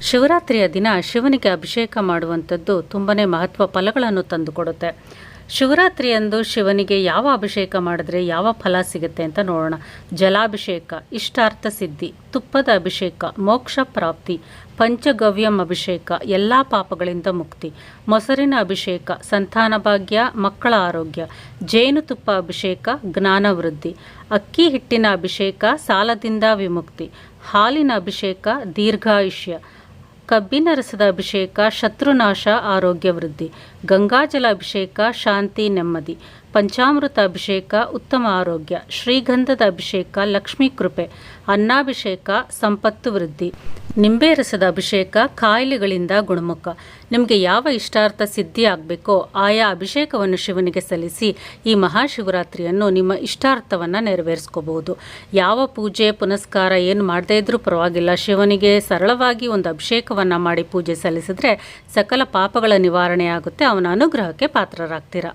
ಶಿವರಾತ್ರಿಯ ದಿನ ಶಿವನಿಗೆ ಅಭಿಷೇಕ ಮಾಡುವಂಥದ್ದು ತುಂಬಾ ಮಹತ್ವ ಫಲಗಳನ್ನು ತಂದುಕೊಡುತ್ತೆ. ಶಿವರಾತ್ರಿಯಂದು ಶಿವನಿಗೆ ಯಾವ ಅಭಿಷೇಕ ಮಾಡಿದ್ರೆ ಯಾವ ಫಲ ಸಿಗುತ್ತೆ ಅಂತ ನೋಡೋಣ. ಜಲಾಭಿಷೇಕ ಇಷ್ಟಾರ್ಥ ಸಿದ್ಧಿ, ತುಪ್ಪದ ಅಭಿಷೇಕ ಮೋಕ್ಷ ಪ್ರಾಪ್ತಿ, ಪಂಚಗವ್ಯಂ ಅಭಿಷೇಕ ಎಲ್ಲ ಪಾಪಗಳಿಂದ ಮುಕ್ತಿ, ಮೊಸರಿನ ಅಭಿಷೇಕ ಸಂತಾನ ಭಾಗ್ಯ ಮಕ್ಕಳ ಆರೋಗ್ಯ, ಜೇನುತುಪ್ಪ ಅಭಿಷೇಕ ಜ್ಞಾನ ವೃದ್ಧಿ, ಅಕ್ಕಿ ಹಿಟ್ಟಿನ ಅಭಿಷೇಕ ಸಾಲದಿಂದ ವಿಮುಕ್ತಿ, ಹಾಲಿನ ಅಭಿಷೇಕ ದೀರ್ಘಾಯುಷ್ಯ, ಕಬ್ಬಿನ ರಸದ ಅಭಿಷೇಕ ಶತ್ರುನಾಶ ಆರೋಗ್ಯ ವೃದ್ಧಿ, ಗಂಗಾಜಲ ಅಭಿಷೇಕ ಶಾಂತಿ ನೆಮ್ಮದಿ, ಪಂಚಾಮೃತ ಅಭಿಷೇಕ ಉತ್ತಮ ಆರೋಗ್ಯ, ಶ್ರೀಗಂಧದ ಅಭಿಷೇಕ ಲಕ್ಷ್ಮೀ ಕೃಪೆ, ಅನ್ನಾಭಿಷೇಕ ಸಂಪತ್ತು ವೃದ್ಧಿ, ನಿಂಬೆ ರಸದ ಅಭಿಷೇಕ ಕಾಯಿಲೆಗಳಿಂದ ಗುಣಮುಖ. ನಿಮಗೆ ಯಾವ ಇಷ್ಟಾರ್ಥ ಸಿದ್ಧಿ ಆಗಬೇಕೋ ಆಯಾ ಅಭಿಷೇಕವನ್ನು ಶಿವನಿಗೆ ಸಲ್ಲಿಸಿ ಈ ಮಹಾಶಿವರಾತ್ರಿಯನ್ನು ನಿಮ್ಮ ಇಷ್ಟಾರ್ಥವನ್ನು ನೆರವೇರಿಸ್ಕೋಬಹುದು. ಯಾವ ಪೂಜೆ ಪುನಸ್ಕಾರ ಏನು ಮಾಡದೇ ಇದ್ರೂ ಪರವಾಗಿಲ್ಲ, ಶಿವನಿಗೆ ಸರಳವಾಗಿ ಒಂದು ಅಭಿಷೇಕವನ್ನು ಮಾಡಿ ಪೂಜೆ ಸಲ್ಲಿಸಿದ್ರೆ ಸಕಲ ಪಾಪಗಳ ನಿವಾರಣೆ ಆಗುತ್ತೆ. ಅವನ ಅನುಗ್ರಹಕ್ಕೆ ಪಾತ್ರರಾಗ್ತೀರಾ.